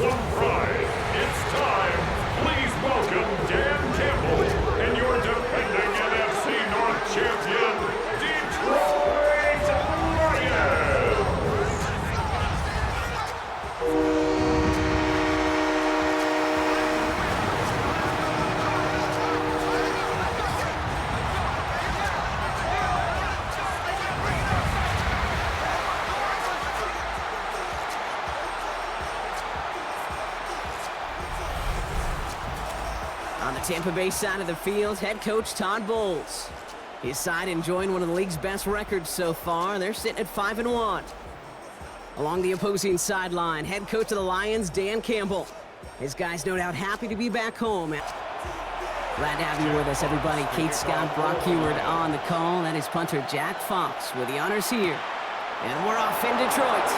one pride. It's time. Please welcome Dan Campbell and your defending NFC North champion, Detroit Lions. On the Tampa Bay side of the field, head coach Todd Bowles. His side enjoying one of the league's best records so far. They're sitting at 5-1. Along the opposing sideline, head coach of the Lions, Dan Campbell. His guys no doubt happy to be back home. Glad to have you with us, everybody. Kate Scott, Brock Heward on the call. That is punter Jack Fox with the honors here. And we're off in Detroit.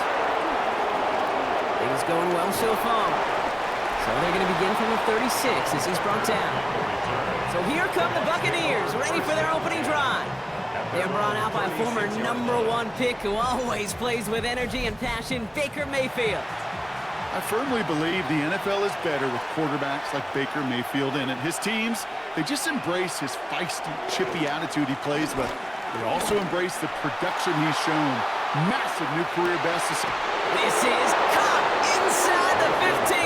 Things going well so far. So they're going to begin from the 36 as he's brought down. So here come the Buccaneers, ready for their opening drive. They're brought out by former #1 pick who always plays with energy and passion, Baker Mayfield. I firmly believe the NFL is better with quarterbacks like Baker Mayfield in it. His teams, they just embrace his feisty, chippy attitude he plays with. They also embrace the production he's shown. Massive new career best. This is caught inside the 15.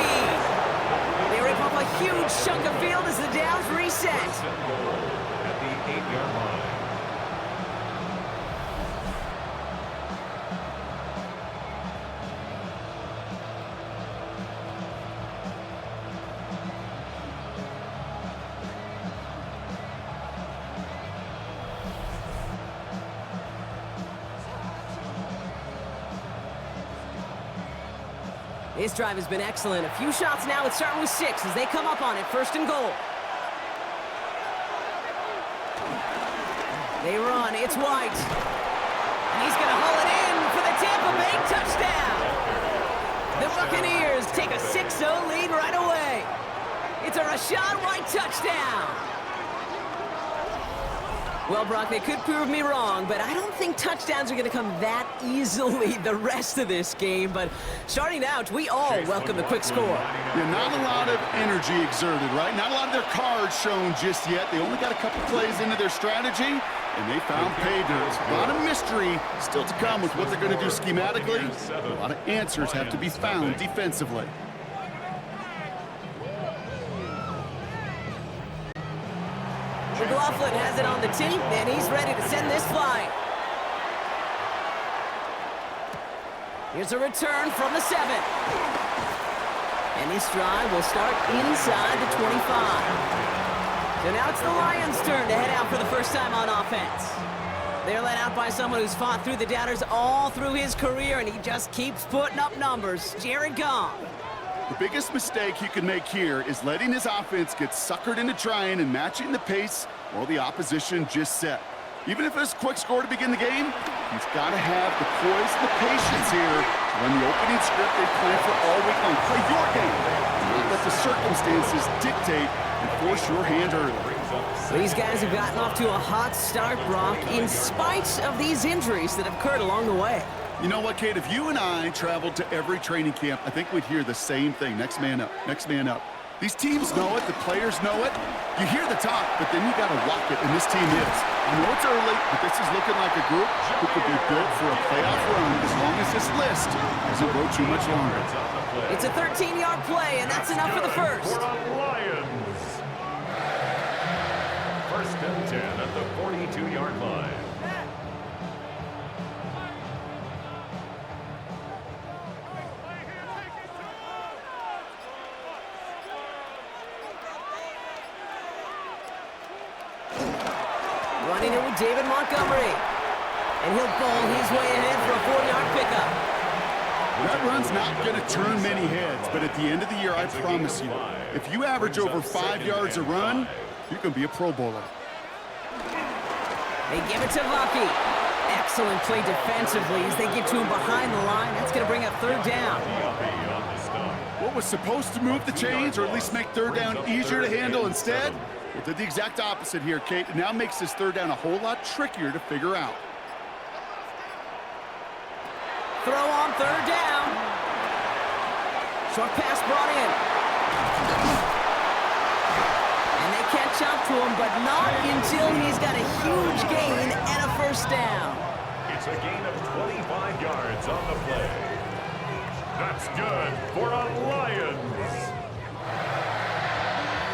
They rip up a huge chunk of field as the downs reset. At the 8-yard line. This drive has been excellent. A few shots now. It's starting with 6 as they come up on it. 1st and goal. They run. It's White. And he's going to haul it in for the Tampa Bay touchdown. The Buccaneers take a 6-0 lead right away. It's a Rachaad White touchdown. Well, Brock, they could prove me wrong, but I don't think touchdowns are going to come that easily the rest of this game. But starting out, we all welcome the quick score. Yeah, not a lot of energy exerted, right? Not a lot of their cards shown just yet. They only got a couple plays into their strategy, and they found pay dirt. A lot of mystery still to come with what they're going to do schematically. A lot of answers have to be found defensively. McLaughlin has it on the tee, and he's ready to send this flying. Here's a return from the 7. And this drive will start inside the 25. So now it's the Lions' turn to head out for the first time on offense. They're led out by someone who's fought through the doubters all through his career, and he just keeps putting up numbers. Jared Goff. The biggest mistake he could make here is letting his offense get suckered into trying and matching the pace while the opposition just set. Even if it's a quick score to begin the game, he's got to have the poise and the patience here to run the opening script they planned for all week long. Play your game. Not let the circumstances dictate and force your hand early. These guys have gotten off to a hot start, Brock, in spite of these injuries that have occurred along the way. You know what, Kate? If you and I traveled to every training camp, I think we'd hear the same thing. Next man up, next man up. These teams know it, the players know it. You hear the talk, but then you got to walk it, and this team is. I know it's early, but this is looking like a group who could be built for a playoff run as long as this list doesn't go too much longer. It's a 13-yard play, and that's enough for the first. For the Lions. 1st and 10 at the 42-yard line. Running it with David Montgomery. And he'll bowl his way ahead for a 4-yard pickup. That run's not going to turn many heads, but at the end of the year, I promise you, if you average over 5 yards a run, you can be a Pro Bowler. They give it to Lucky. Excellent play defensively as they get to him behind the line. That's going to bring up 3rd down. What was supposed to move the chains, or at least make 3rd down easier to handle instead? Well, did the exact opposite here, Kate. It now makes this 3rd down a whole lot trickier to figure out. Throw on 3rd down. Short pass brought in. And they catch up to him, but not until he's got a huge gain and a first down. It's a gain of 25 yards on the play. That's good for a Lions.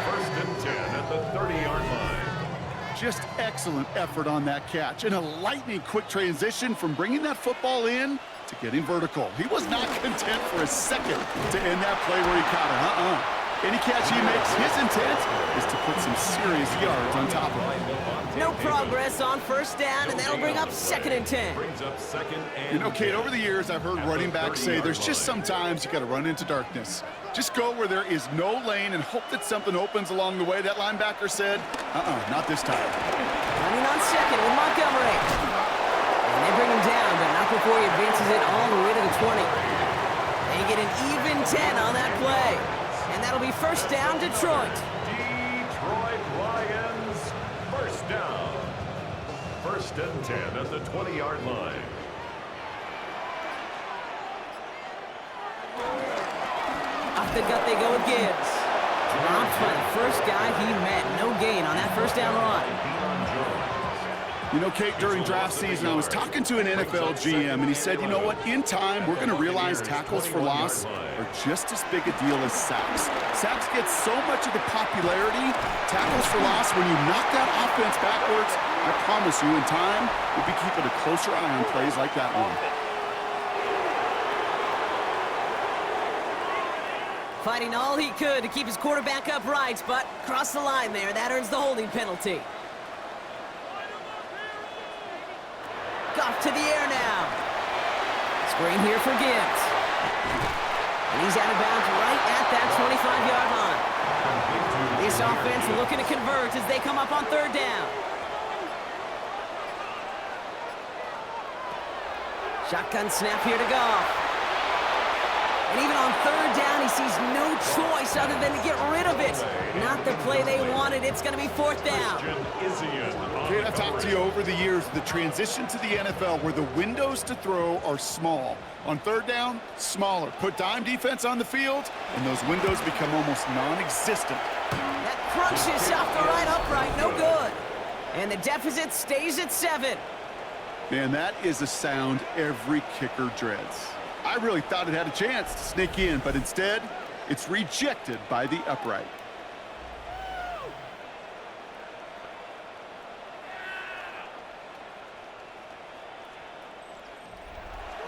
First and 10 at the 30-yard line. Just excellent effort on that catch and a lightning quick transition from bringing that football in to getting vertical. He was not content for a second to end that play where he caught it. Any catch he makes, his intent is to put some serious yards on top of it. No progress on first down, and that'll bring up 2nd and 10. You know, Kate, over the years, I've heard running backs say there's just sometimes you got to run into darkness. Just go where there is no lane and hope that something opens along the way. That linebacker said, not this time. Running on 2nd with Montgomery. And they bring him down, but not before he advances it all the way to the 20. They get an even 10 on that play. And that'll be first down, Detroit. Detroit Lions, first down. First and 10 at the 20-yard line. Off the gut they go with Gibbs. Dropped by the first guy he met. No gain on that first down run. You know, Kate, during draft season, I was talking to an NFL GM, and he said, you know what, in time, we're going to realize tackles for loss are just as big a deal as sacks. Sacks get so much of the popularity. Tackles for loss, when you knock that offense backwards, I promise you, in time, we'll be keeping a closer eye on plays like that one. Fighting all he could to keep his quarterback upright, but crossed the line there. That earns the holding penalty. Off to the air now. Screen here for Gibbs. And he's out of bounds right at that 25-yard line. This offense looking to convert as they come up on 3rd down. Shotgun snap here to Goff. And even on 3rd down, he sees no choice other than to get rid of it. Not the play they wanted. It's going to be 4th down. Kate, I've talked to you over the years, the transition to the NFL where the windows to throw are small. On 3rd down, smaller. Put dime defense on the field, and those windows become almost non-existent. That crunches off the right upright. No good. And the deficit stays at 7. Man, that is a sound every kicker dreads. I really thought it had a chance to sneak in, but instead, it's rejected by the upright.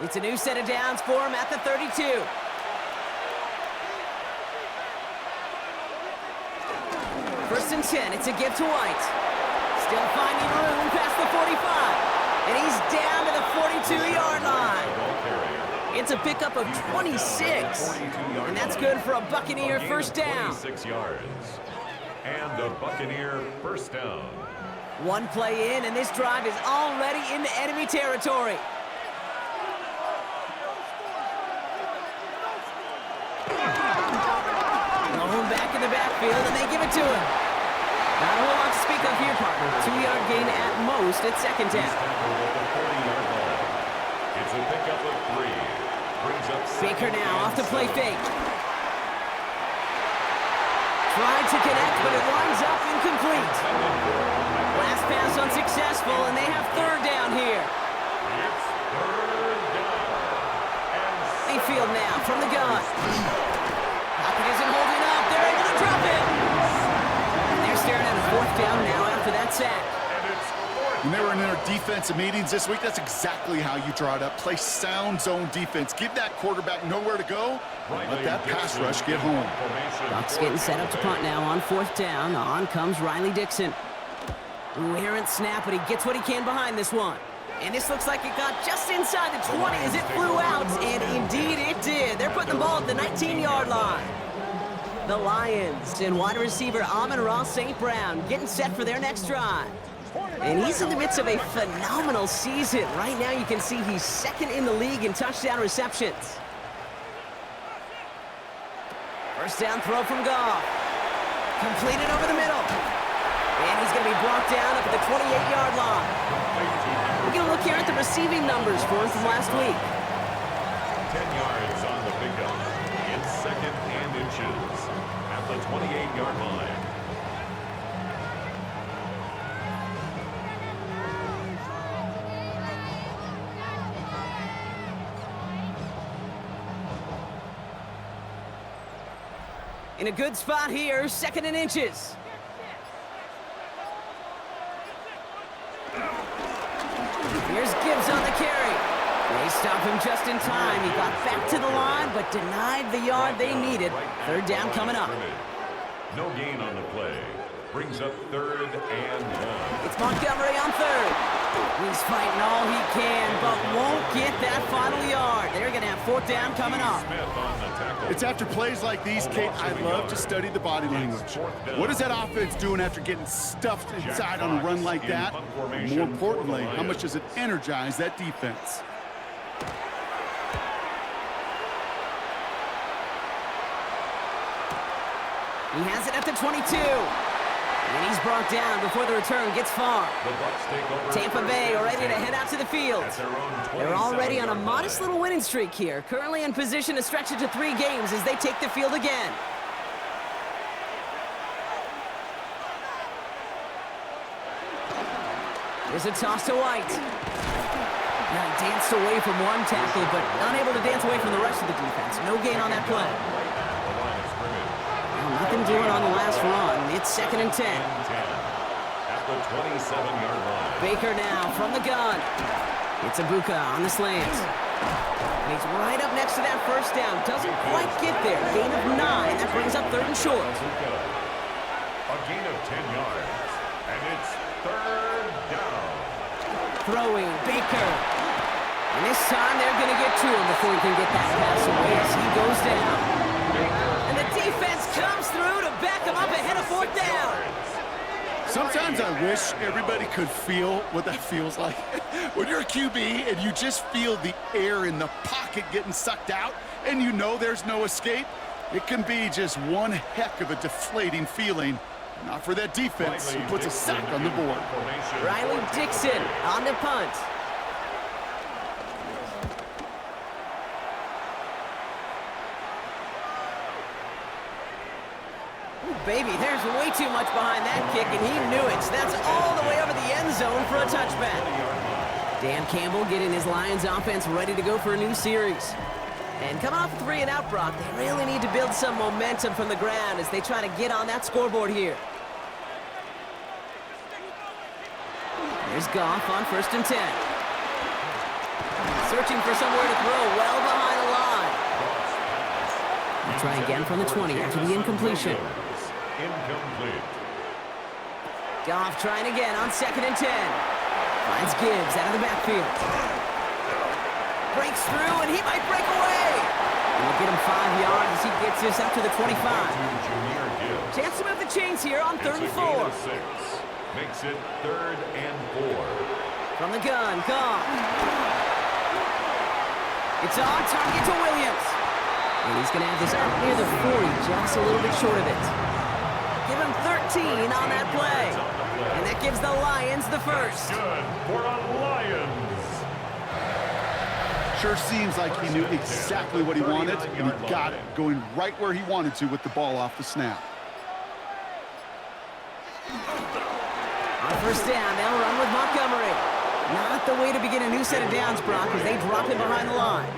It's a new set of downs for him at the 32. First and 10, it's a give to White. Still finding room past the 45. And he's down to the 42-yard line. It's a pickup of 26. And that's good for a Buccaneer first down. 26 yards. And a Buccaneer first down. One play in, and this drive is already into enemy territory. Going back in the backfield, and they give it to him. Not a whole lot to speak of here, partner. 2-yard gain at most at second down. It's a pickup of 3. Brings up Baker now off the play fake. Tried to connect, but it winds up incomplete. Last pass unsuccessful, and they have third down here. It's third down. Mayfield now from the gun. Pocket isn't holding up. They're able to drop it. And they're staring at a fourth down now after that sack. When they were in their defensive meetings this week, that's exactly how you draw it up. Play sound zone defense. Give that quarterback nowhere to go. Let that pass rush get home. Bucs getting set up to punt now on fourth down. On comes Riley Dixon. Ooh, errant snap, but he gets what he can behind this one. And this looks like it got just inside the 20 as it flew out, and indeed it did. They're putting the ball at the 19-yard line. The Lions and wide receiver Amon-Ra St. Brown getting set for their next drive. And he's in the midst of a phenomenal season. Right now you can see he's second in the league in touchdown receptions. First down throw from Goff. Completed over the middle. And he's going to be brought down up at the 28-yard line. We're going to look here at the receiving numbers for him from last week. 10 yards on the pickup. second and inches at the 28-yard line. In a good spot here, second and inches. Here's Gibbs on the carry. They stop him just in time. He got back to the line, but denied the yard they needed. Third down coming up. No gain on the play. Brings up third and 1. It's Montgomery on third. He's fighting all he can, but won't get that final yard. They're going to have fourth down coming up. It's after plays like these, Kate, I love to study the body language. What is that offense doing after getting stuffed inside on a run like that? More importantly, how much does it energize that defense? He has it at the 22. And he's brought down before the return gets far. Tampa Bay are ready to head out to the field. They're already on a modest little winning streak here, currently in position to stretch it to 3 games as they take the field again. There's a toss to White. Now he danced away from one tackle, but unable to dance away from the rest of the defense. No gain on that play. Nothing doing on the last run. It's second and 10. At the 27-yard line. Baker now from the gun. It's Ibuka on the slant. And he's right up next to that first down. Doesn't quite get there. Gain of 9. That brings up third and short. A gain of 10 yards. And it's third down. Throwing Baker. And this time they're going to get to him before he can get that pass away as he goes down. And the defense comes through to back him up ahead of fourth down. Sometimes I wish everybody could feel what that feels like. When you're a QB and you just feel the air in the pocket getting sucked out and you know there's no escape, it can be just one heck of a deflating feeling. Not for that defense who puts a sack on the board. Riley Dixon on the punt. Baby, there's way too much behind that kick, and he knew it. So that's all the way over the end zone for a touchback. Dan Campbell getting his Lions offense ready to go for a new series. And coming off a 3-and-out, Brock, they really need to build some momentum from the ground as they try to get on that scoreboard here. There's Goff on first and 10. Searching for somewhere to throw well behind the line. They'll try again from the 20 after the incompletion. Incomplete. Goff trying again on second and 10. Finds Gibbs out of the backfield. Breaks through, and he might break away. We'll get him 5 yards as he gets this up to the 25. Chance to move the chains here on third and 4. Makes it third and 4. From the gun, Goff. It's on target to Williams. And he's going to have this up near the 40, just a little bit short of it. Give him 13 on that play. And that gives the Lions the first. Good for the Lions. Sure seems like he knew exactly what he wanted, and he got it, going right where he wanted to with the ball off the snap. On first down, they'll run with Montgomery. Not the way to begin a new set of downs, Brock, as they drop him behind the line.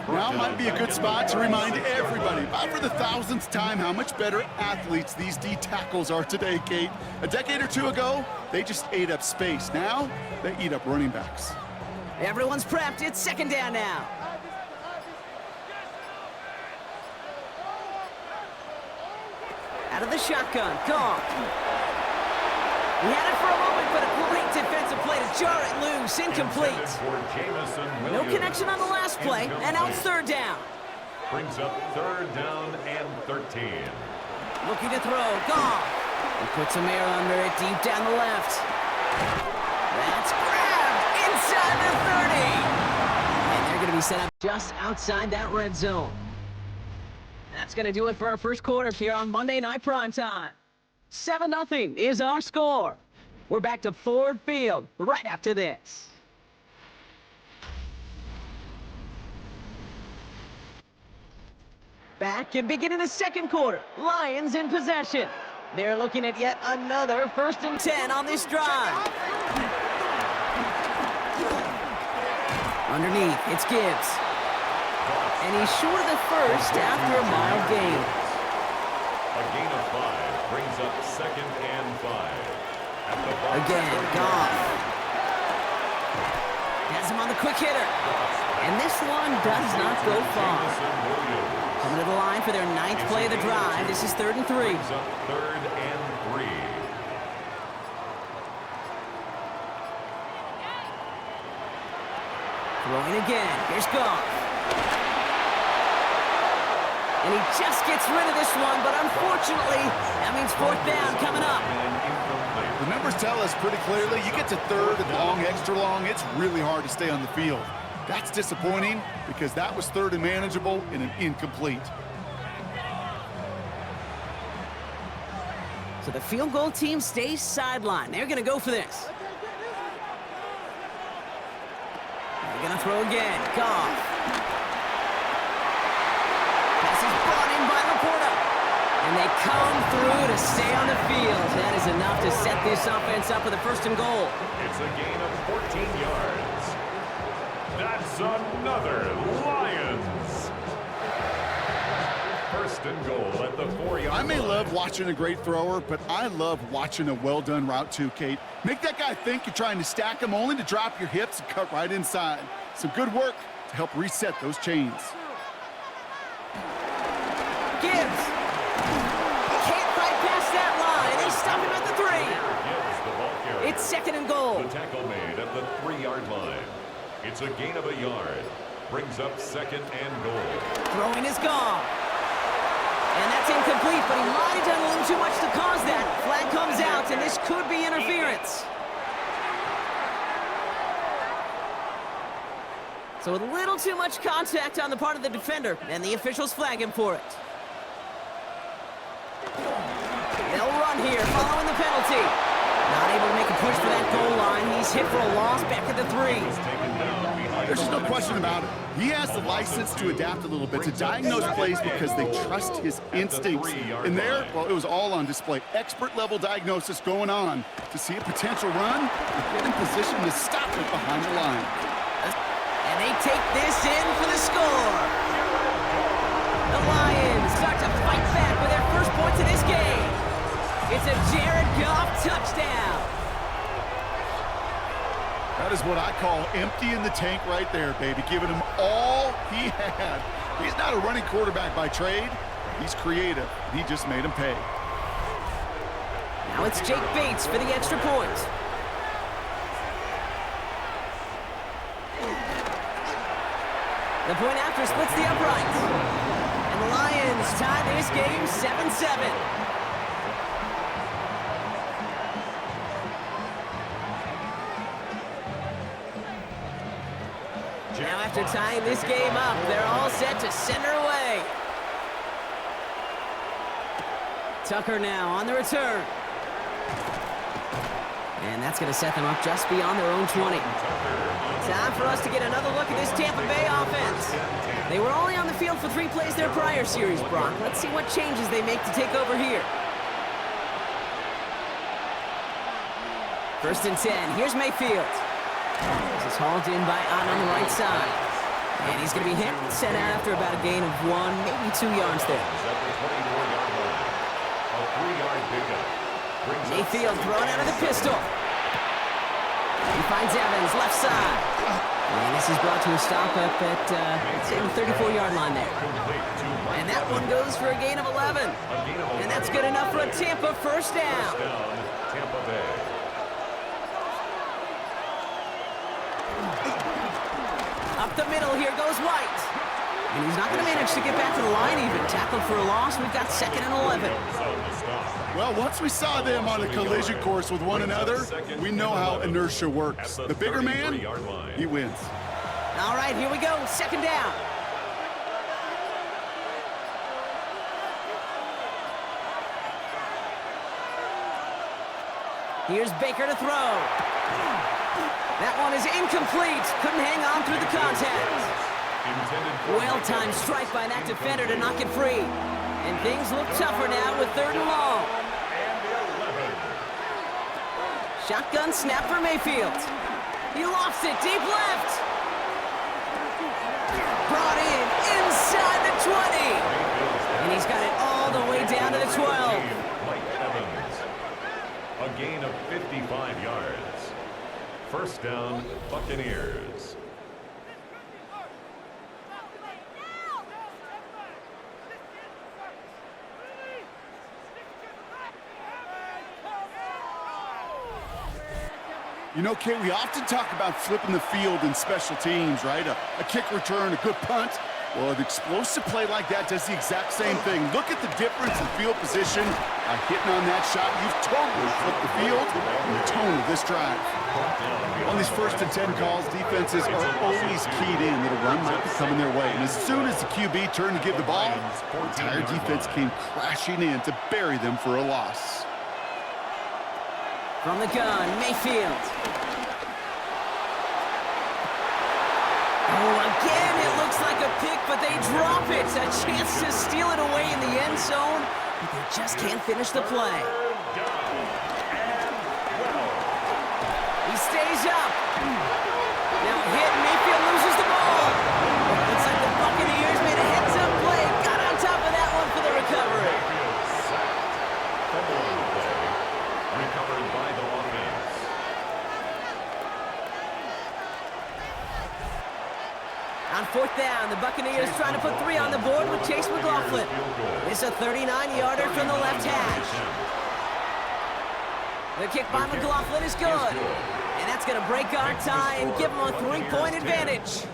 Now might be a good spot to remind everybody, about for the 1000th time, how much better athletes these D tackles are today, Kate. A decade or two ago, they just ate up space. Now, they eat up running backs. Everyone's prepped. It's second down now. Out of the shotgun, Goff. He had it for a moment, but a great defensive play to jar it loose. Incomplete. No connection on the last play, and now it's third down. Brings up third down and 13. Looking to throw, Goff. He puts some air under it deep down the left. That's grabbed inside the 30. And they're going to be set up just outside that red zone. That's going to do it for our first quarter here on Monday Night Primetime. 7-0 is our score. We're back to Ford Field right after this. Back and beginning the second quarter. Lions in possession. They're looking at yet another 1st and 10 on this drive. Underneath, it's Gibbs. And he's short of the first after a mild gain. A gain of 5 brings up 2nd and 5. Again, Goff. Has him on the quick hitter. And this one does not go far. Coming to the line for their 9th play of the drive. This is 3rd and 3. Brings up 3rd and 3. Throwing again. Here's Goff. And he just gets rid of this one, but unfortunately, that means 4th down coming up. The numbers tell us pretty clearly, you get to 3rd and long, extra long, it's really hard to stay on the field. That's disappointing because that was 3rd and manageable and an incomplete. So the field goal team stays sidelined. They're going to go for this. They're going to throw again. Goff. Pass is brought in by Laporta. And they come through to stay on the field. That is enough to set this offense up with a 1st and goal. It's a gain of 14 yards. That's another Lions. 1st and goal at the 4-yard line. I may love watching a great thrower, but I love watching a well-done route too, Kate. Make that guy think you're trying to stack him only to drop your hips and cut right inside. Some good work to help reset those chains. Gibbs. Can't fight past that line. They stop him at the 3. Gives the ball carrier. It's 2nd and goal. The tackle made at the 3-yard line. It's a gain of a yard. Brings up 2nd and goal. Throwing is gone. And that's incomplete, but he might have done a little too much to cause that. Flag comes out, and this could be interference. So a little too much contact on the part of the defender, and the officials flag him for it. They'll run here, following the penalty. Not able to make a push for that goal line. He's hit for a loss back at the 3. There's just no question about it. He has the license to adapt a little bit, to diagnose plays because they trust his instincts. And there, well, it was all on display. Expert-level diagnosis going on to see a potential run and get in position to stop it behind the line. And they take this in for the score. The Lions start to fight back with their first points in this game. It's a Jared Goff touchdown. That is what I call emptying the tank right there, baby. Giving him all he had. He's not a running quarterback by trade. He's creative. He just made him pay. Now it's Jake Bates for the extra point. The point after splits the uprights. And the Lions tie this game 7-7. Now after tying this game up, they're all set to send her away. Tucker now on the return. And that's going to set them up just beyond their own 20. Time for us to get another look at this Tampa Bay offense. They were only on the field for 3 plays their prior series, Brock. Let's see what changes they make to take over here. 1st and 10. Here's Mayfield. This is hauled in by Ott on the right side. And he's going to be hit and sent out after about a gain of 1, maybe 2 yards there. Mayfield thrown out of the pistol. He finds Evans, left side. And this is brought to a stop up at, let's say, the 34-yard line there. And that one goes for a gain of 11. And that's good enough for a Tampa 1st down. Tampa Bay. Up the middle, here goes White. And he's not going to manage to get back to the line even. Tackled for a loss, we've got 2nd and 11. Well, once we saw them on a collision course with one another, we know how inertia works. The bigger man, he wins. All right, here we go, 2nd down. Here's Baker to throw. That one is incomplete. Couldn't hang on through the contact. Well-timed strike by that defender to knock it free. And things look tougher now with 3rd and long. Shotgun snap for Mayfield. He lofts it deep left. Brought in inside the 20. And he's got it all the way down to the 12. A gain of 55 yards. First down, Buccaneers. You know, Kay, we often talk about flipping the field in special teams, right? A kick return, a good punt. Well, an explosive play like that does the exact same thing. Look at the difference in field position. By hitting on that shot, you've totally flipped the field and the tone of this drive. On these 1st and 10 calls, defenses are always keyed in that a run might be coming their way. And as soon as the QB turned to give the ball, the entire defense came crashing in to bury them for a loss. From the gun, Mayfield. Oh, again, it looks like a pick, but they drop it. A chance to steal it away in the end zone, but they just can't finish the play. He stays up. Now hit, Mayfield loses the ball. Looks like the Buccaneers made a heads-up play. Got on top of that one for the recovery. Recovered by the offense. On 4th down, the Buccaneers trying to put 3 on the board with Chase McLaughlin. It's a 39-yarder from the left hash. The kick by McLaughlin is good. And that's going to break our tie and give them a 3-point advantage.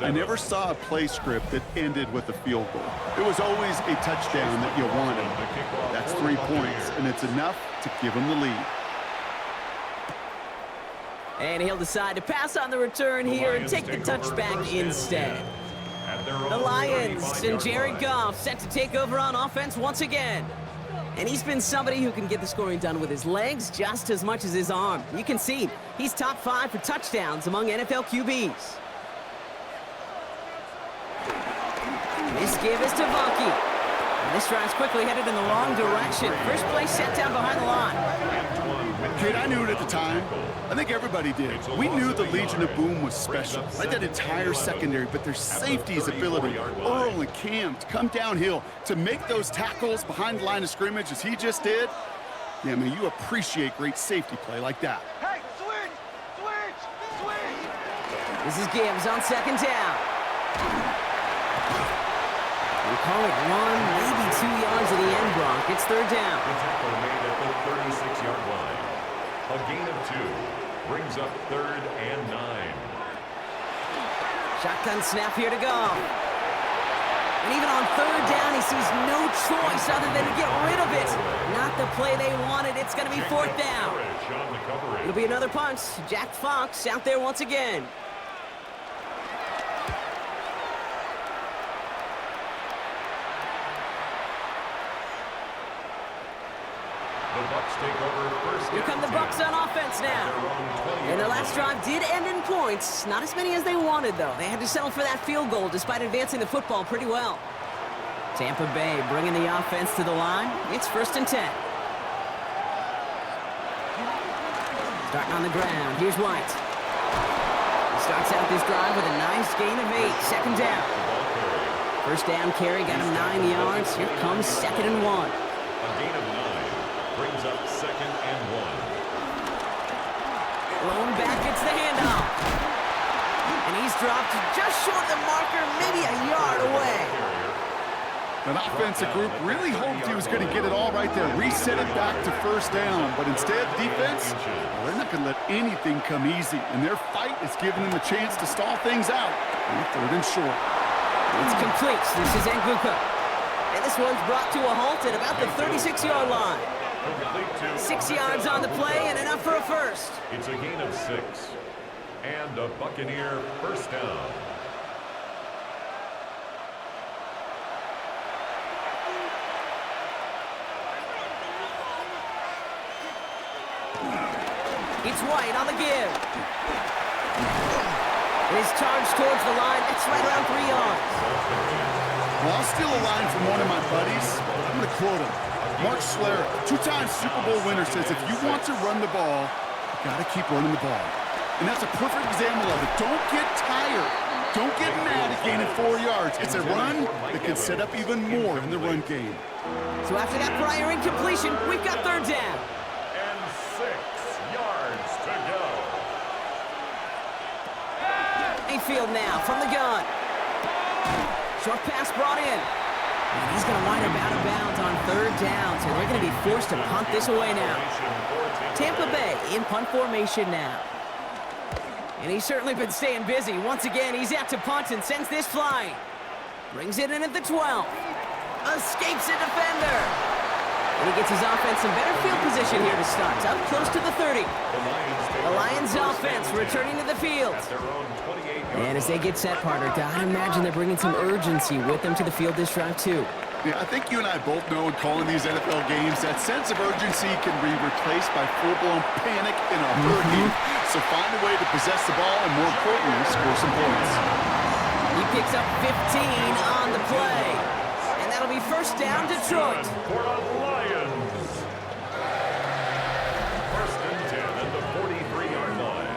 I never saw a play script that ended with a field goal. It was always a touchdown that you wanted. That's 3 points, and it's enough to give them the lead. And he'll decide to pass on the return here and take the touchback instead. The Lions and Jared Goff set to take over on offense once again. And he's been somebody who can get the scoring done with his legs just as much as his arm. You can see he's top 5 for touchdowns among NFL QBs. This give is to Vonke. And this drive's quickly headed in the wrong direction. First play set down behind the line. Kate, I knew it at the time. I think everybody did. We knew the Legion of Boom was special. Like that entire secondary, but their safety's ability, Earl and Cam, to come downhill, to make those tackles behind the line of scrimmage as he just did. Yeah, I mean, you appreciate great safety play like that. Hey, switch! Switch! Switch! This is Gibbs on 2nd down. We call it 1, maybe 2 yards of the end block. It's 3rd down. The tackle made at the 36-yard line. A gain of 2 brings up 3rd and 9. Shotgun snap here to go. And even on 3rd down, he sees no choice other than to get rid of it. Not the play they wanted. It's going to be 4th down. It'll be another punt. Jack Fox out there once again. Here come the Bucs on offense now. And their last drive did end in points. Not as many as they wanted, though. They had to settle for that field goal despite advancing the football pretty well. Tampa Bay bringing the offense to the line. It's 1st and 10. Starting on the ground. Here's White. He starts out this drive with a nice gain of 8. 2nd down. First down carry got him 9 yards. Here comes 2nd and 1. A gain of 9 brings up 2nd and 1. Blown back, it's the handoff. And he's dropped just short of the marker, maybe a yard away. That offensive group really hoped he was going to get it all right there, reset it back to 1st down. But instead, defense, well, they're not going to let anything come easy. And their fight is giving them a chance to stall things out on 3rd and short. It's complete. This is Nguka. And this one's brought to a halt at about the 36-yard line. 6 yards on the play and enough for a first. It's a gain of 6. And a Buccaneer first down. It's White on the give. His charge towards the line, that's right around 3 yards. Well, I'll steal a line from one of my buddies. I'm going to quote him. Mark Schlereth, two-time Super Bowl winner, says if you want to run the ball, you got to keep running the ball. And that's a perfect example of it. Don't get tired. Don't get mad at gaining 4 yards. It's a run that can set up even more in the run game. So after that prior incompletion, we've got third down. And 6 yards to go. Mayfield now from the gun. Short pass brought in. And he's going to wind up out of bounds on third down, so they're going to be forced to punt this away now. Tampa Bay in punt formation now. And he's certainly been staying busy. Once again, he's out to punt and sends this flying. Brings it in at the 12. Escapes a defender. And he gets his offense in better field position here to start. Up close to the 30. The Lions offense returning to the field. And as they get set, partner, I imagine they're bringing some urgency with them to the field this drive, too. Yeah, I think you and I both know in calling these NFL games, that sense of urgency can be replaced by full-blown panic in a hurry. So find a way to possess the ball and, more importantly, score some points. He picks up 15 on the play. And that'll be first down, Detroit. For the Lions. First and 10 at the 43-yard line.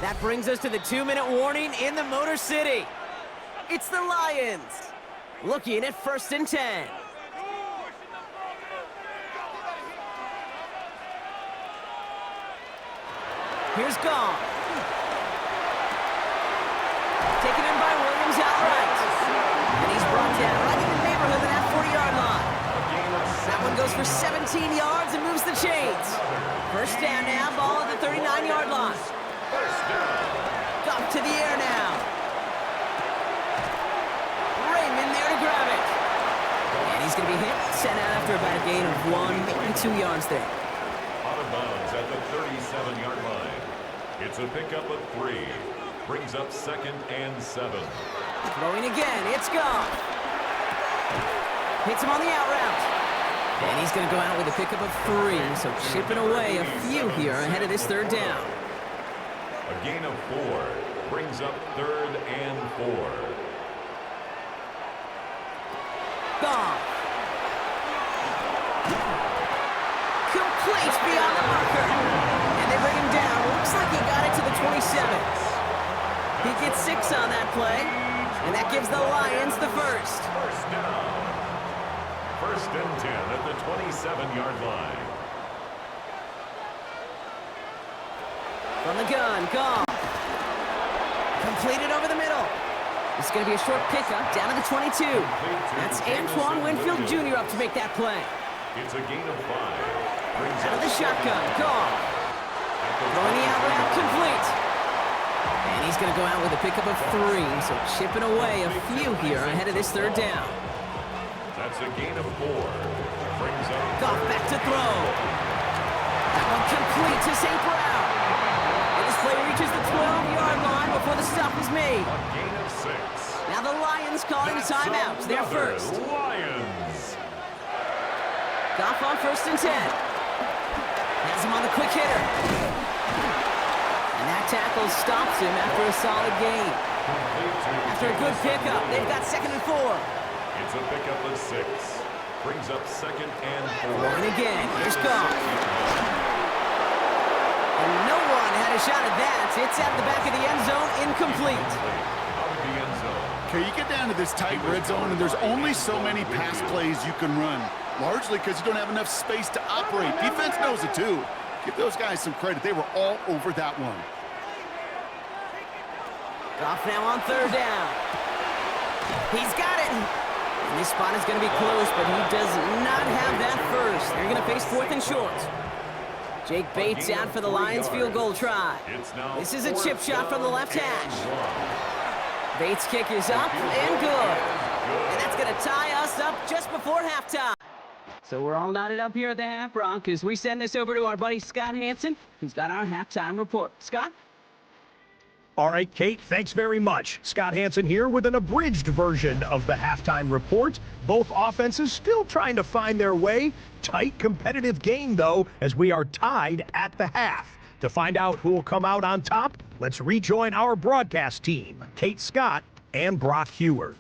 That brings us to the 2-minute warning in the Motor City. It's the Lions, looking at first and 10. Here's Goff. Taken in by Williams outright. And he's brought down right in the neighborhood of that 40-yard line. That one goes for 17 yards and moves the chains. First down now, ball at the 39-yard line. Goff to the air now. Raymond there to grab it. And he's going to be hit, sent out after about a gain of 1, maybe 2 yards there. Out of bounds at the 37-yard line. It's a pickup of 3. Brings up second and 7. Throwing again, it's Goff. Hits him on the out route. And he's going to go out with a pickup of 3, so chipping away a few here ahead of this third down. A gain of 4. Brings up third and 4. Goff. Complete beyond the marker. And they bring him down. Looks like he got it to the 27. He gets 6 on that play. And that gives the Lions the first. First down. First and 10 at the 27-yard line. From the gun, Goff. Completed over the middle. It's going to be a short pickup down to the 22. That's Antoine Winfield Jr. up to make that play. It's a gain of 5. Out of the shotgun, Goff. Throwing the out route, complete. And he's going to go out with a pickup of 3, so chipping away a few here ahead of this third down. That's a gain of 4. Brings up Goff back to throw. That one complete to St. Brown. And this play reaches the 12-yard line before the stop is made. a gain of 6. Now the Lions calling timeout. They're first. Lions. Goff on first and 10. Has him on the quick hitter. And that tackle stops him after a solid gain. After a good pickup, they've got second and 4. It's a pickup of 6. Brings up second and 4. And again, here's Goff. And no one had a shot at that. It's at the back of the end zone, incomplete. Out of the end zone. Okay, you get down to this tight red zone, and there's only so many pass plays you can run, largely because you don't have enough space to operate. Defense knows it, too. Give those guys some credit. They were all over that one. Goff now on third down. He's got it. And this spot is going to be close, but he does not have that first. They're going to face fourth and short. Jake Bates out for the Lions field goal try. This is a chip shot from the left hash. Bates' kick is up and good. And that's going to tie us up just before halftime. So we're all knotted up here at the half rock as we send this over to our buddy Scott Hansen, who's got our halftime report. Scott? All right, Kate, thanks very much. Scott Hansen here with an abridged version of the halftime report. Both offenses still trying to find their way. Tight, competitive game, though, as we are tied at the half. To find out who will come out on top, let's rejoin our broadcast team, Kate Scott and Brock Heward.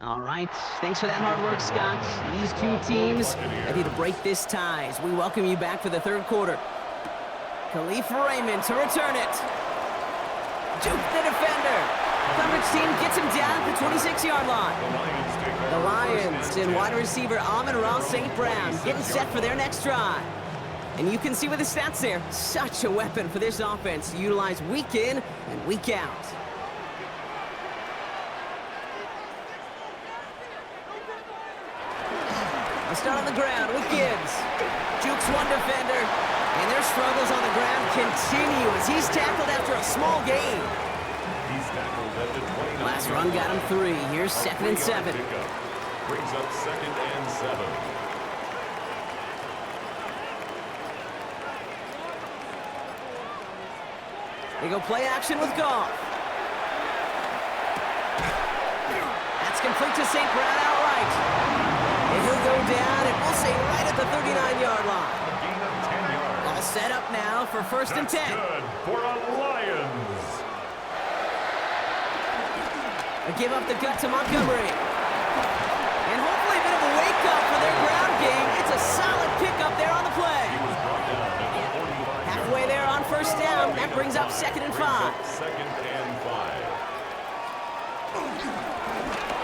All right, thanks for that hard work, Scott. These two teams ready to break this tie as we welcome you back for the third quarter. Khalif Raymond to return it. Juke the defender. Coverage team gets him down at the 26-yard line. The Lions and wide receiver Amon-Ra St. Brown getting set for their next drive. And you can see with the stats there, such a weapon for this offense to utilize week in and week out. Let's start on the ground with Gibbs. Jukes one defender, and their struggles on the ground continue as he's tackled after a small gain. He's tackled at the 29. Last run got him 3. Here's 2nd and 7. Brings up 2nd and 7. They go play action with Goff. That's complete to St. Brown outright. And he'll go down, and we'll say right at the 39-yard line. A gain of 10 yards. All set up now for 1st and 10. Good for a Lions. A give up the gut to Montgomery. And hopefully a bit of a wake-up for their ground game. It's a solid pickup there on the play. He was brought down at the 45. Halfway there on 1st down. That brings up 2nd and 5. 2nd and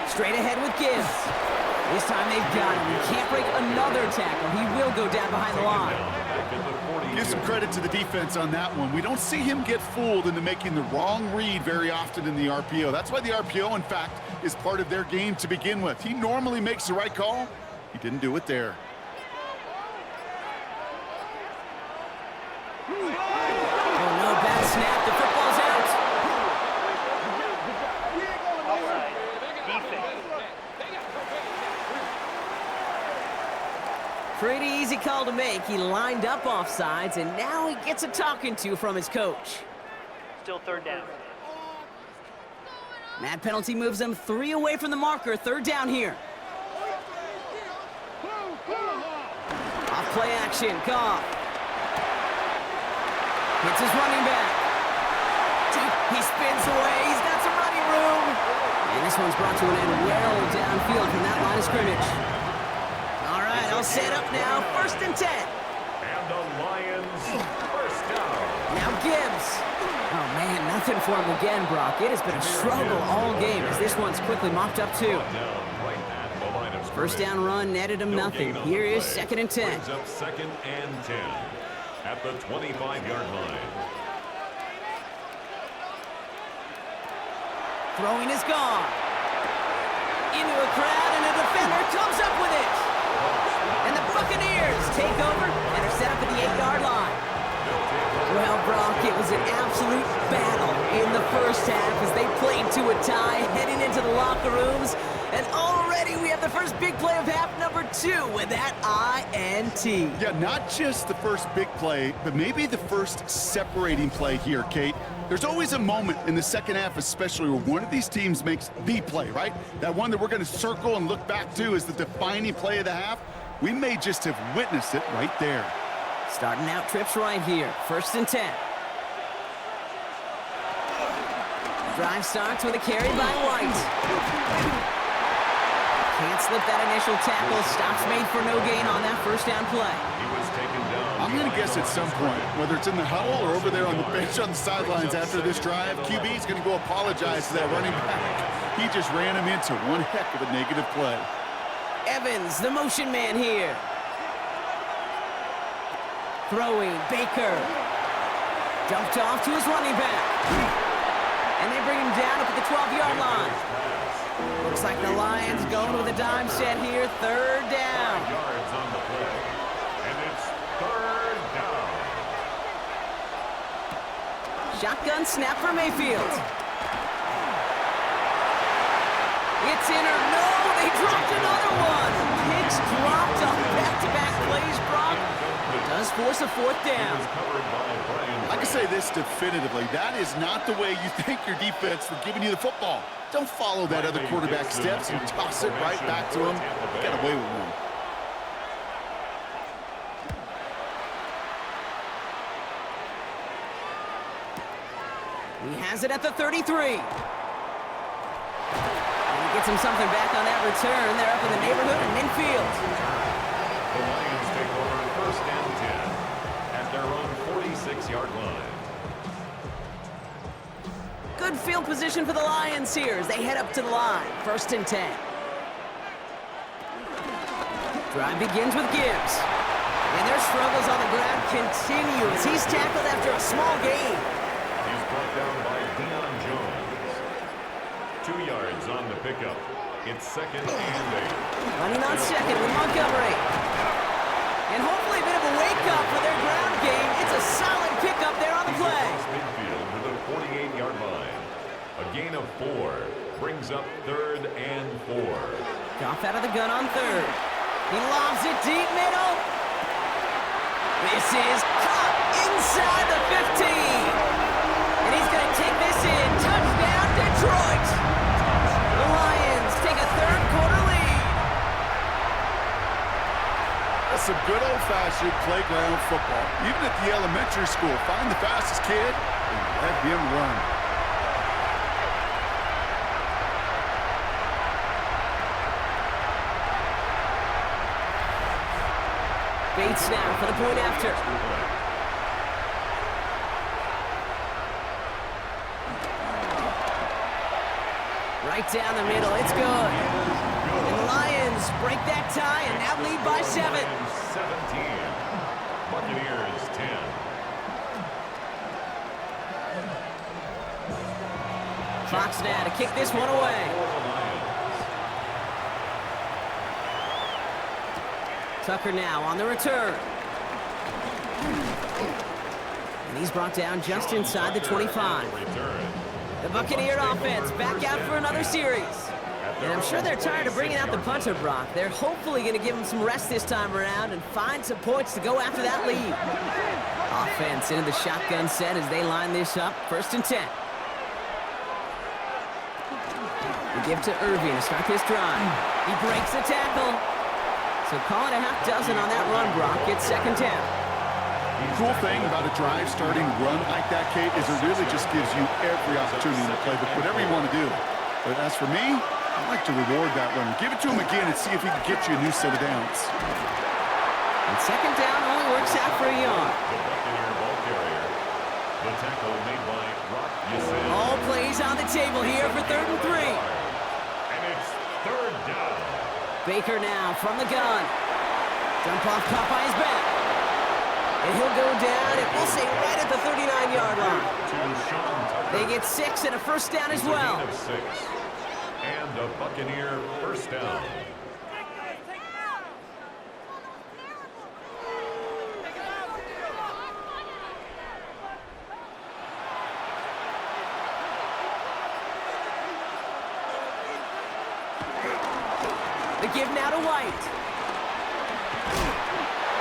5. Straight ahead with Gibbs. This time they've got him. He can't break another tackle. He will go down behind the line. Give some credit to the defense on that one. We don't see him get fooled into making the wrong read very often in the RPO. That's why the RPO, in fact, is part of their game to begin with. He normally makes the right call. He didn't do it there. Oh, no, bad snap. The football's out. Pretty easy call to make. He lined up offsides, and now he gets a talking to from his coach. Still 3rd down. That penalty moves them 3 away from the marker. 3rd down here. Off play action. Goff. Hits his running back. Deep. He spins away. He's got some running room. And this one's brought to an end well downfield from that line of scrimmage. All set up now, 1st and 10. And the Lions, 1st down. Now Gibbs. Oh, man, nothing for him again, Brock. It has been a struggle all game as this one's quickly mopped up, too. First down run netted him nothing. Here is 2nd and 10. Brings up 2nd and 10 at the 25-yard line. Throwing is gone. Into a crowd, and a defender comes up with it. And the Buccaneers take over and are set up at the 8-yard line. Well, Brock, it was an absolute battle in the first half as they played to a tie, heading into the locker rooms. And already we have the first big play of half number 2 with that INT. Yeah, not just the first big play, but maybe the first separating play here, Kate. There's always a moment in the second half, especially where one of these teams makes the play, right? That one that we're going to circle and look back to is the defining play of the half. We may just have witnessed it right there. Starting out trips right here. 1st and 10. Drive starts with a carry by White. Can't slip that initial tackle. Stops made for no gain on that 1st down play. He was taken down. I'm going to guess at some point, whether it's in the huddle or over there on the bench on the sidelines after this drive, QB is going to go apologize to that running back. He just ran him into one heck of a negative play. Evans, the motion man here. Throwing, Baker. Dumped off to his running back. And they bring him down up at the 12-yard line. Looks like the Lions going with a dime set here. 3rd down. 5 yards on the play. And it's 3rd down. Shotgun snap for Mayfield. It's in or no, they dropped another one. Picks dropped on back-to-back plays, Brock. Does force a fourth He down. was covered by Brian. I can say this definitively. That is not the way you thank your defense for giving you the football. Don't follow that other quarterback steps and toss it right back to him. Get away with one. He has it at the 33. And he gets him something back on that return. They're up in the neighborhood in midfield. The Lions take over 1st and 10 at their own 46-yard line. Good field position for the Lions here as they head up to the line. 1st and 10. Drive begins with Gibbs. And their struggles on the ground continue as he's tackled after a small gain. He's brought down by Deion Jones. 2 yards on the pickup. It's 2nd and 8. Running on second with Montgomery. And hopefully a bit of a wake-up for their ground game. It's a solid pickup there on the play. Across midfield to the 48-yard line. A gain of 4 brings up 3rd and 4. Goff out of the gun on 3rd. He lobs it deep middle. This is caught inside the 15. And he's going to take this in. Touchdown, Detroit. The Lions take a third-quarter lead. That's some good old-fashioned playground football. Even at the elementary school, find the fastest kid and let him run. Bates now for the point after. Right down the middle, it's good. And the Lions break that tie and now lead by 7. 17. Buccaneers 10. Fox now to kick this one away. Tucker now on the return. And he's brought down just inside the 25. The Buccaneer offense back out for another series. And I'm sure they're tired of bringing out the punter, Brock. They're hopefully going to give him some rest this time around and find some points to go after that lead. Offense into the shotgun set as they line this up. 1st and 10. They give to Irving to start this drive. He breaks the tackle. So call it a half dozen on that run, Brock. It's 2nd down. The cool thing about a drive starting run like that, Kate, is it really just gives you every opportunity to play with whatever you want to do. But as for me, I like to reward that runner. Give it to him again and see if he can get you a new set of downs. And 2nd down only works out for a yard. The Buccaneer ball carrier. The tackle made by Rock Yassin. All plays on the table here for 3rd and 3. And it's 3rd down. Baker now from the gun. Dump off caught by his back. And he'll go down, and we'll say right at the 39-yard line. To Sean Tucker. They get 6 and a 1st down as It's a well. gain of 6. And a Buccaneer 1st down. The give now to White.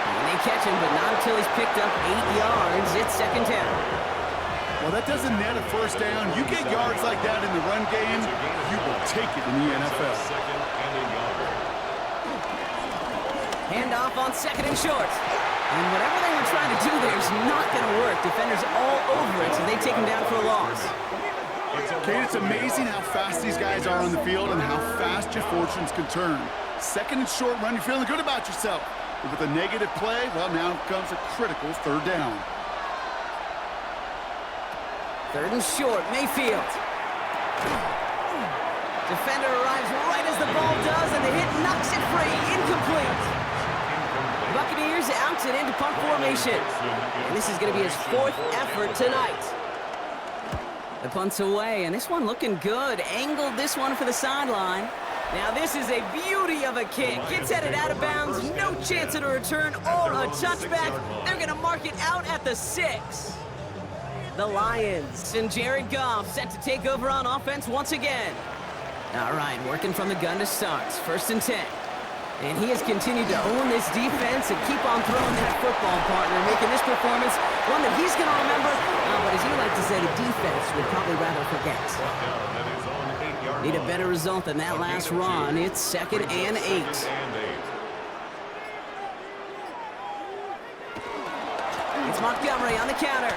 And they catch him, but not until he's picked up 8 yards. It's 2nd down. Well, that doesn't net a 1st down. You get yards like that in the run game, you will take it in the NFL. 2nd and a yard. Handoff on 2nd and short. And whatever they were trying to do there is not going to work. Defenders all over it, so they take him down for a loss. Kate, it's amazing how fast these guys are on the field and how fast your fortunes can turn. 2nd and short run, you're feeling good about yourself. But with a negative play, well, now comes a critical 3rd down. 3rd and short, Mayfield. Defender arrives right as the ball does, and the hit knocks it free. Incomplete. Buccaneers out and into punt formation. And this is going to be his 4th effort tonight. The punt's away, and this one looking good. Angled this one for the sideline. Now this is a beauty of a kick. Gets headed out of bounds. No chance at a return or a touchback. They're going to mark it out at the 6. The Lions and Jared Goff set to take over on offense once again. All right, working from the gun to start. 1st and 10. And he has continued to own this defense and keep on throwing that football, partner, making this performance one that he's going to remember. But as you like to say, the defense would probably rather forget. Need a better result than that last run. It's 2nd and 8. It's Montgomery on the counter.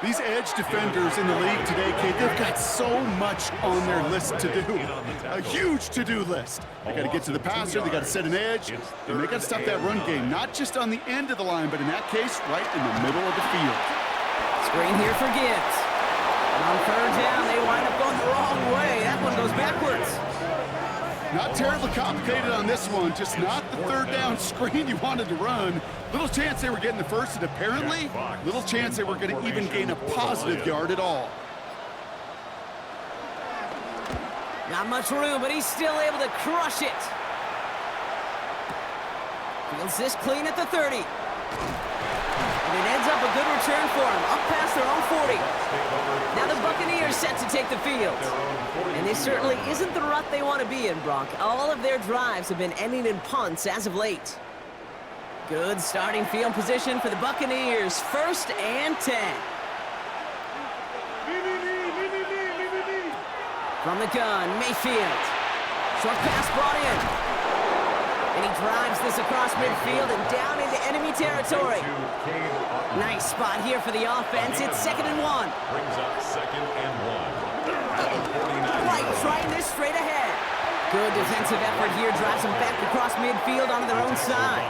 These edge defenders in the league today, Kate, they've got so much on their list to do. A huge to-do list. They got to get to the passer, they got to set an edge, and they got to stop that run game, not just on the end of the line, but in that case, right in the middle of the field. Screen here for Gibbs. And on 3rd down, they wind up going the wrong way. That one goes backwards. Not terribly complicated on this one, just not the 3rd down screen you wanted to run. Little chance they were getting the first, and apparently, little chance they were going to even gain a positive yard at all. Not much room, but he's still able to crush it. Feels this clean at the 30. And it ends up a good return for him, up past their own 40. Now the Buccaneers set to take the field. And this certainly isn't the rut they want to be in, Brock. All of their drives have been ending in punts as of late. Good starting field position for the Buccaneers. 1st and 10. From the gun, Mayfield. Short pass brought in. And he drives this across midfield and down into enemy territory. Nice spot here for the offense. It's 2nd and 1. Brings up 2nd and 1. Right, trying this straight ahead. Good defensive effort here. Drives them back across midfield onto their own side.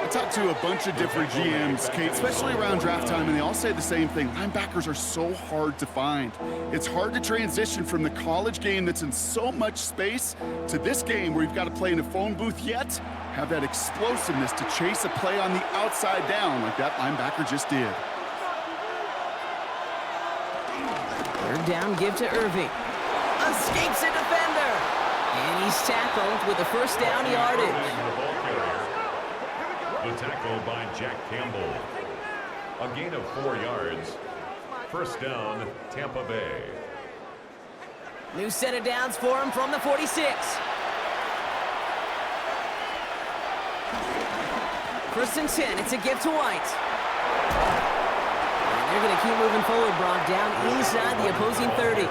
I talked to a bunch of different GMs, Kate, especially around draft time, and they all say the same thing. Linebackers are so hard to find. It's hard to transition from the college game that's in so much space to this game where you've got to play in a phone booth, yet have that explosiveness to chase a play on the outside down like that linebacker just did. 3rd down, give to Irving. Escapes a defender. And he's tackled with the 1st down yardage. The tackle by Jack Campbell. A gain of 4 yards. 1st down, Tampa Bay. New set of downs for him from the 46. 1st and 10. It's a give to White. And they're going to keep moving forward, Brock, down inside the opposing 30.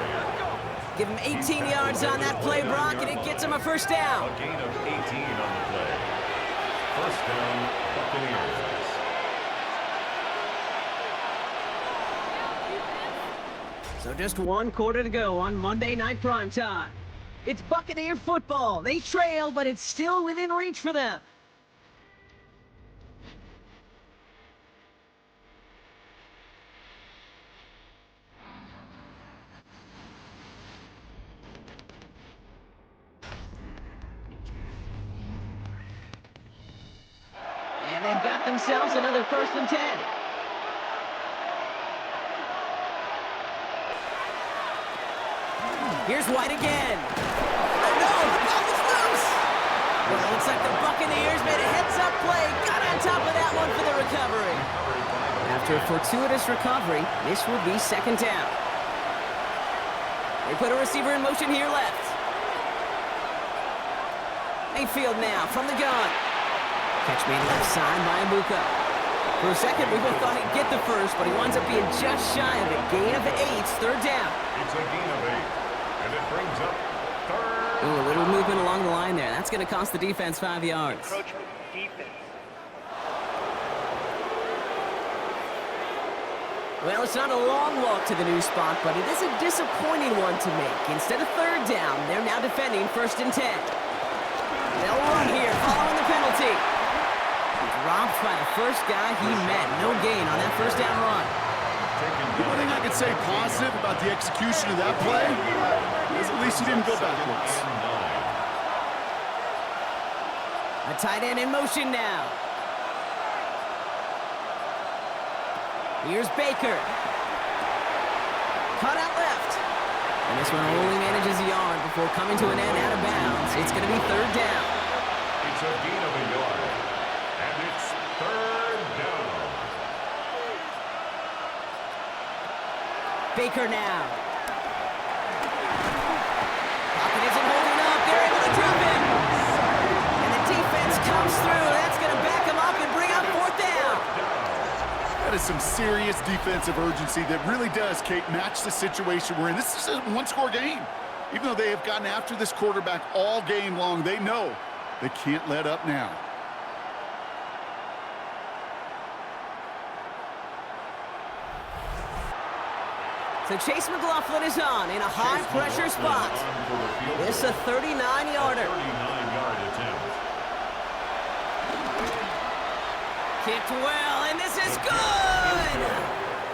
Give him 18 yards on that play, Brock, and it gets him a 1st down. A gain of 18 on the play. 1st down, Buccaneers. So just 1 quarter to go on Monday Night Primetime. It's Buccaneer football. They trail, but it's still within reach for them. And they've got themselves another 1st and 10. Here's White again. Oh no, the ball is loose. Well, it looks like the Buccaneers made a heads-up play. Got on top of that one for the recovery. After a fortuitous recovery, this will be 2nd down. They put a receiver in motion here left. Mayfield now from the gun. Catch made left side by Ibuka. For a second, we both thought he'd get the 1st, but he winds up being just shy of it. Gain of 8, 3rd down. It's a gain of 8, and it brings up 3rd. Ooh, a little movement along the line there. That's going to cost the defense 5 yards. Encroachment defense. Well, it's not a long walk to the new spot, but it is a disappointing one to make. Instead of 3rd down, they're now defending 1st and 10. They'll run here, following the penalty. Dropped by the 1st guy he met. No gain on that 1st down run. The one thing I could say positive about the execution of that play is at least he didn't go backwards. A tight end in motion now. Here's Baker. Cut out left. And this one only manages a yard before coming to an end out of bounds. It's going to be 3rd down. It's a gain of a yard. And it's 3rd down. Baker now. Pocket isn't holding up. They're able to drop him. That is some serious defensive urgency that really does, Kate, match the situation we're in. This is a one-score game. Even though they have gotten after this quarterback all game long, they know they can't let up now. So Chase McLaughlin is on in a high-pressure spot. This is a 39-yarder. 39-yard attempt. Kicked well, and this is good!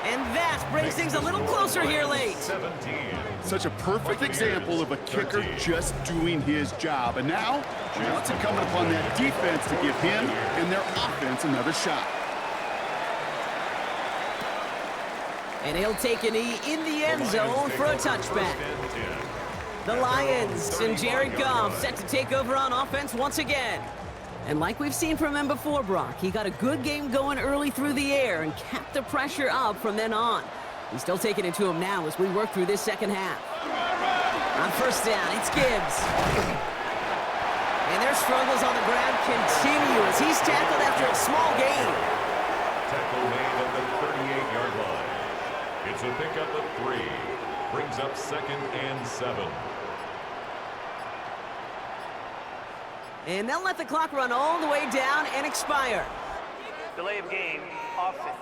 And that brings things a little closer here late. 17. Such a perfect example of a kicker just doing his job. And now it's incumbent upon that defense to give him and their offense another shot. And he'll take a knee in the end zone for a touchback. The Lions and Jared Goff set to take over on offense once again. And like we've seen from him before, Brock, he got a good game going early through the air and kept the pressure up from then on. He's still taking it to him now as we work through this second half. On first down, it's Gibbs. And their struggles on the ground continue as he's tackled after a small gain. Tackle made at the 38-yard line. It's a pickup of 3. Brings up 2nd and 7. And they'll let the clock run all the way down and expire. Delay of game, offense.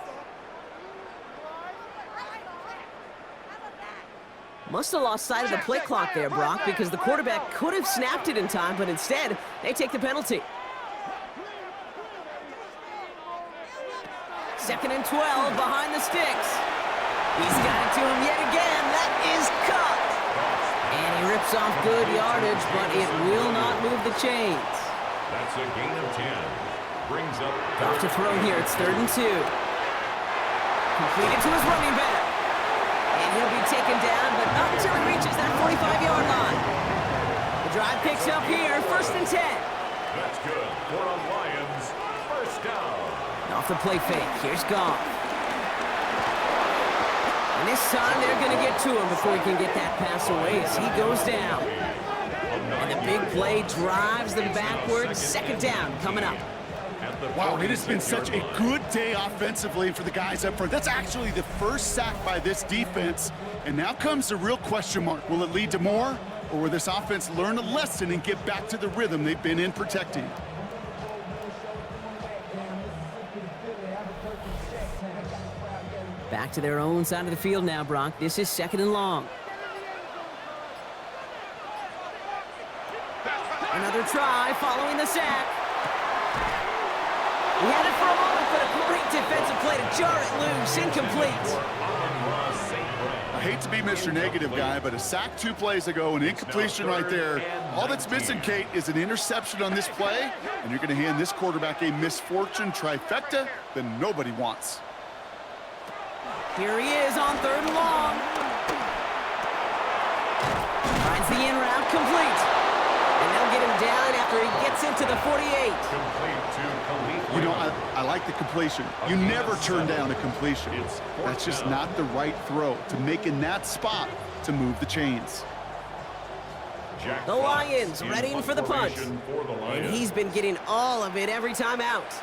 Must have lost sight of the play clock there, Brock, because the quarterback could have snapped it in time, but instead, they take the penalty. 2nd and 12 behind the sticks. He's got it to him yet again. That is cut. And he rips off good yardage, but it will not move the chains. That's a gain of 10. Brings up... Off to throw here. It's 3rd and 2. Completed to his running back. And he'll be taken down, but not until he reaches that 45-yard line. The drive picks up here. 1st and 10. That's good for a Lions first down. Off the play fake. Here's Goff. And this time they're going to get to him before he can get that pass away as he goes down. And the big play drives them backwards. 2nd down coming up. Wow, it has been such a good day offensively for the guys up front. That's actually the first sack by this defense. And now comes the real question mark. Will it lead to more? Or will this offense learn a lesson and get back to the rhythm they've been in protecting? Back to their own side of the field now, Brock. This is 2nd and long. Another try following the sack. He had it for a moment, but a great defensive play to jar it loose. Incomplete. I hate to be Mr. Negative guy, but a sack 2 plays ago, an incompletion right there. All that's missing, Kate, is an interception on this play, and you're going to hand this quarterback a misfortune trifecta that nobody wants. Here he is on 3rd and long. Finds the in route complete. And they'll get him down after he gets into the 48. You know, I like the completion. You never turn down a completion. That's just not the right throw to make in that spot to move the chains. The Lions readying for the punt. And he's been getting all of it every time out.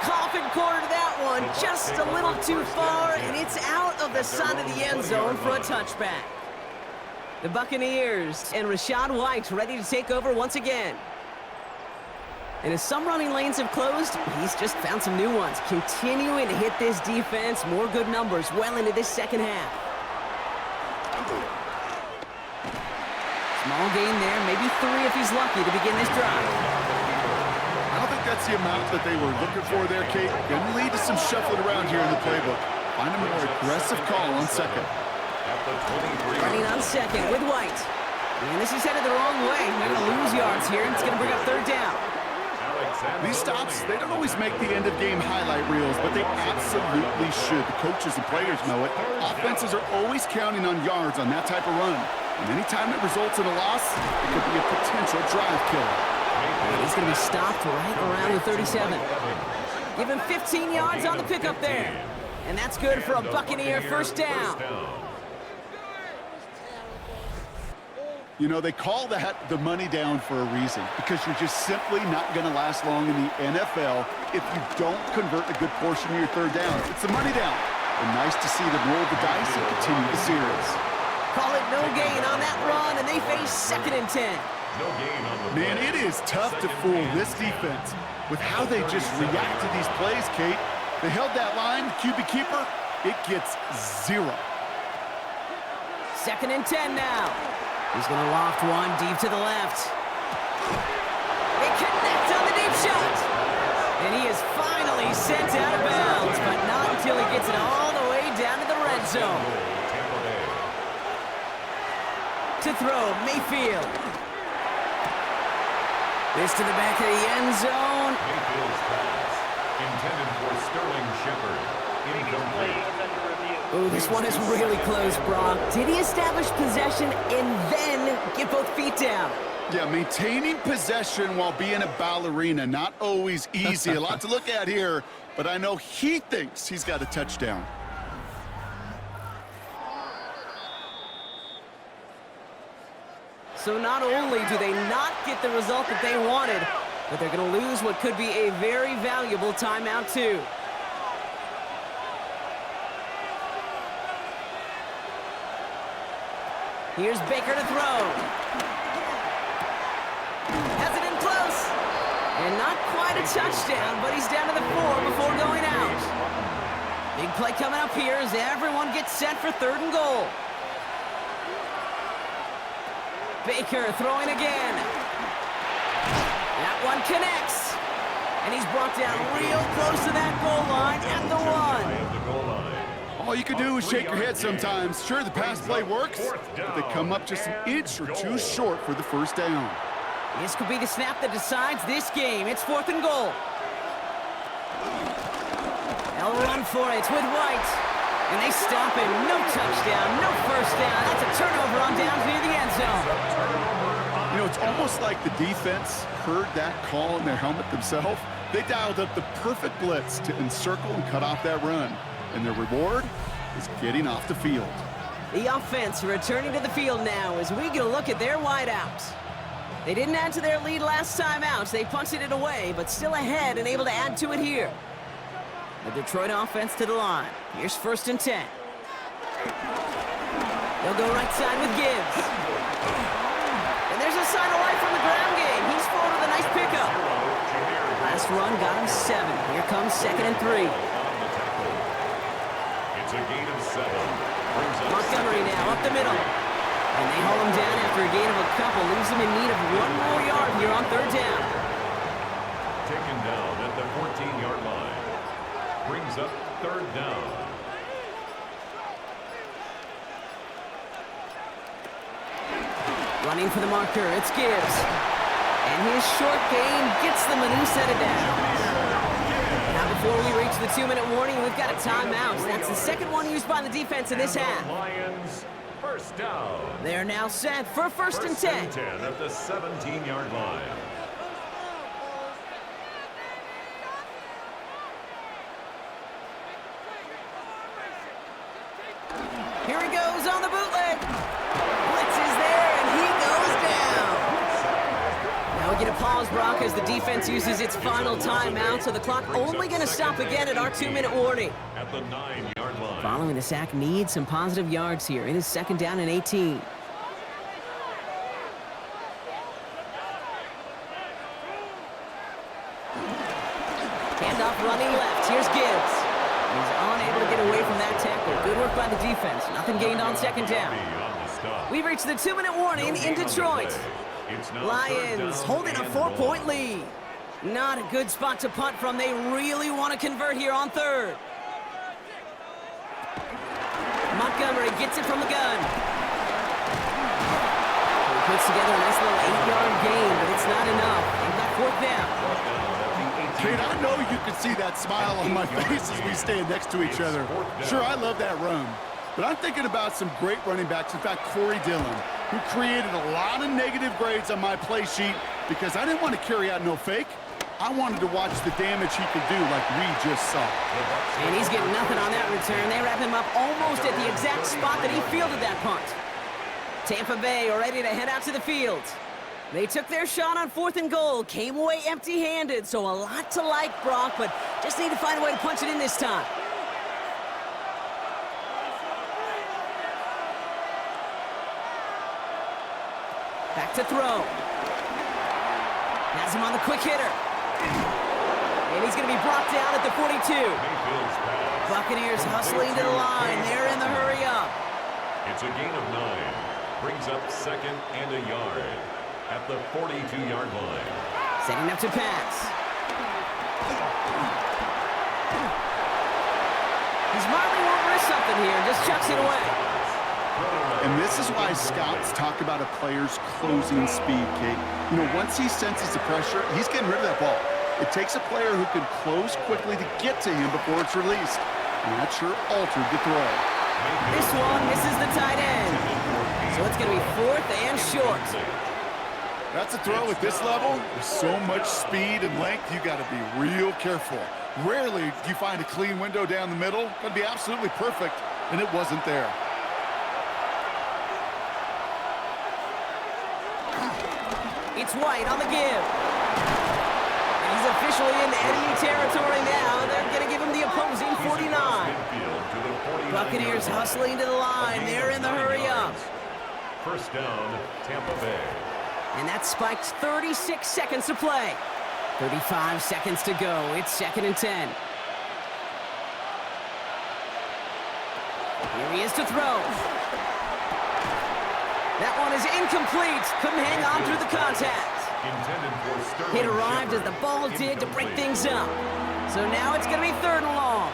Coffin cornered that one just a little too far, and it's out of the side of the end zone for a touchback. The Buccaneers and Rachaad White ready to take over once again. And as some running lanes have closed, he's just found some new ones, continuing to hit this defense. More good numbers well into this second half. Small gain there, maybe 3 if he's lucky to begin this drive. I don't think that's the amount that they were looking for there, Kate. Going to lead to some shuffling around here in the playbook. Find a more aggressive call on 2nd. Running on 2nd with White. And this is headed the wrong way. They're going to lose yards here. It's going to bring up 3rd down. These stops, they don't always make the end-of-game highlight reels, but they absolutely should. The coaches and players know it. Offenses are always counting on yards on that type of run. And anytime it results in a loss, it could be a potential drive killer. And he's going to be stopped right around the 37. Give him 15 yards on the pickup there. And that's good for a Buccaneer first down. You know, they call that the money down for a reason, because you're just simply not going to last long in the NFL if you don't convert a good portion of your third down. It's the money down. And nice to see them roll the dice and continue the series. Call it no gain on that run, and they face 2nd and 10. No gain on the Man, it is tough to fool this defense with how they just react to these plays, Kate. They held that line, the QB keeper, it gets 0. 2nd and 10 now. He's going to loft one deep to the left. They connect on the deep shot. And he is finally sent out of bounds, but not until he gets it all the way down to the red zone. To throw, Mayfield. This to the back of the end zone. Mayfield's pass, intended for Sterling Shepard. Incomplete. Ooh, this one is really close, Brock. Did he establish possession and then get both feet down? Yeah, maintaining possession while being a ballerina, not always easy. A lot to look at here, but I know he thinks he's got a touchdown. So not only do they not get the result that they wanted, but they're going to lose what could be a very valuable timeout, too. Here's Baker to throw. Has it in close. And not quite a touchdown, but he's down to the 4 before going out. Big play coming up here as everyone gets set for 3rd and goal. Baker throwing again. That one connects. And he's brought down real close to that goal line at the 1. All you can do is shake your head sometimes. Sure, the pass play works, but they come up just an inch or two short for the 1st down. This could be the snap that decides this game. It's 4th and goal. They'll run for it with White. And they stop him. No touchdown, no 1st down. That's a turnover on downs near the end zone. You know, it's almost like the defense heard that call in their helmet themselves. They dialed up the perfect blitz to encircle and cut off that run. And their reward is getting off the field. The offense returning to the field now as we get a look at their wideouts. They didn't add to their lead last time out. They punted it away, but still ahead and able to add to it here. The Detroit offense to the line. Here's 1st and 10. They'll go right side with Gibbs. And there's a sign of life from the ground game. He's forward with a nice pickup. Last run got him 7. Here comes 2nd and 3. It's a gain of 7. Montgomery now up the middle. And they haul him down after a gain of a couple. Leaves him in need of 1 more yard here on 3rd down. Taken down at the 14-yard line. Brings up 3rd down. Running for the marker, it's Gibbs. And his short gain gets them, and he set it down. Now before we reach the 2-minute warning, we've got a timeout. That's the 2nd one used by the defense in this half. Lions, 1st down. They're now set for 1st and 10. 10 at the 17-yard line. Here he goes on the bootleg. Blitz is there, and he goes down. Now we get a pause, Brock, as the defense uses its final timeout, so the clock only going to stop again at our 2-minute warning. At the 9-yard line. Following the sack, needs some positive yards here. It is 2nd down and 18. Handoff running left. Here's Gibbs. He's unable to get away from that tackle. Good work by the defense. Nothing gained on 2nd down. We've reached the 2-minute warning in Detroit. Lions holding a 4-point lead. Not a good spot to punt from. They really want to convert here on 3rd. Montgomery gets it from the gun. He puts together a nice little 8-yard gain, but it's not enough. They've got 4th down. Kate, I know you can see that smile on my face as we stand next to each other. Sure, I love that run. But I'm thinking about some great running backs. In fact, Corey Dillon, who created a lot of negative grades on my play sheet because I didn't want to carry out no fake. I wanted to watch the damage he could do like we just saw. And he's getting nothing on that return. They wrap him up almost at the exact spot that he fielded that punt. Tampa Bay are ready to head out to the field. They took their shot on 4th and goal, came away empty-handed, so a lot to like, Brock, but just need to find a way to punch it in this time. Back to throw. Has him on the quick hitter. And he's going to be brought down at the 42. Buccaneers hustling to the line. They're in the hurry up. It's a gain of 9. Brings up 2nd and a yard at the 42-yard line. Setting up to pass. He smartly won't risk something here. Just chucks it away. And this is why scouts talk about a player's closing speed, Kate. You know, once he senses the pressure, he's getting rid of that ball. It takes a player who can close quickly to get to him before it's released. And that sure altered the throw. This one misses the tight end. So it's going to be 4th and short. That's a throw at this level. There's so much speed and length, you got to be real careful. Rarely do you find a clean window down the middle. It'd be absolutely perfect, and it wasn't there. It's White on the give. And he's officially in enemy territory now. They're going to give him the opposing 49. Buccaneers hustling to the line. They're in the hurry up. First down, Tampa Bay. And that spiked 36 seconds to play. 35 seconds to go. It's 2nd and 10. Here he is to throw. That one is incomplete. Couldn't hang on through the contact. Hit arrived as the ball did to break things up. So now it's going to be 3rd and long.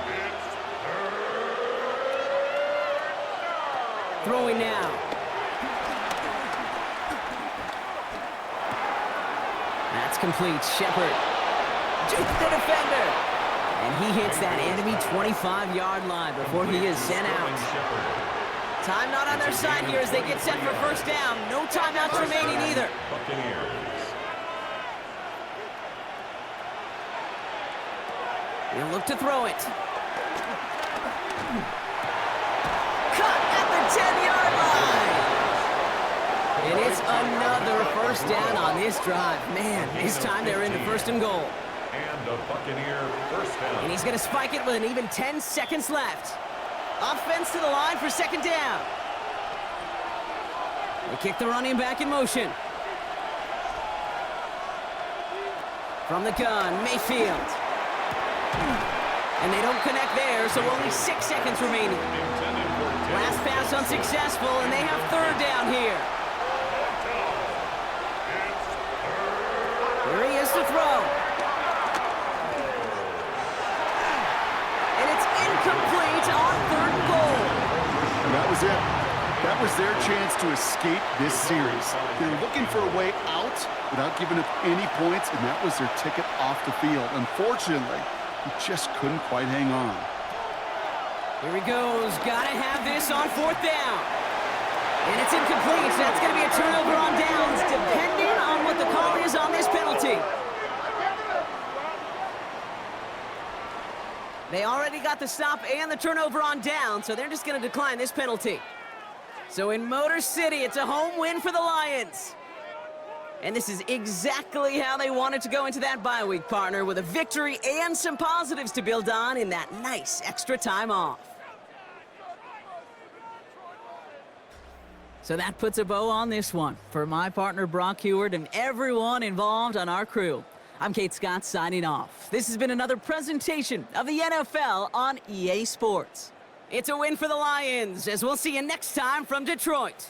Throwing now. That's complete. Shepard jukes the defender. And he hits that enemy 25-yard line before he is sent out. Time not on their side here as they get set for first down. No timeouts remaining either. Buccaneers. He'll look to throw it. Cut at the 10-yard line. And it's another first down on this drive. Man, this time they're into 1st and goal. And a Buccaneer first down. And he's going to spike it with an even 10 seconds left. Offense to the line for 2nd down. They kick the running back in motion. From the gun, Mayfield. And they don't connect there, so only 6 seconds remaining. Last pass unsuccessful, and they have 3rd down here. Here he is to throw. And it's incomplete on 3rd and goal. And that was it. That was their chance to escape this series. They were looking for a way out without giving up any points, and that was their ticket off the field. Unfortunately, he just couldn't quite hang on. Here he goes. Gotta have this on 4th down. And it's incomplete. That's going to be a turnover on downs, depending on what the call is on this penalty. They already got the stop and the turnover on down, so they're just going to decline this penalty. So in Motor City, it's a home win for the Lions. And this is exactly how they wanted to go into that bye week, partner, with a victory and some positives to build on in that nice extra time off. So that puts a bow on this one for my partner, Brock Heward, and everyone involved on our crew. I'm Kate Scott signing off. This has been another presentation of the NFL on EA Sports. It's a win for the Lions, as we'll see you next time from Detroit.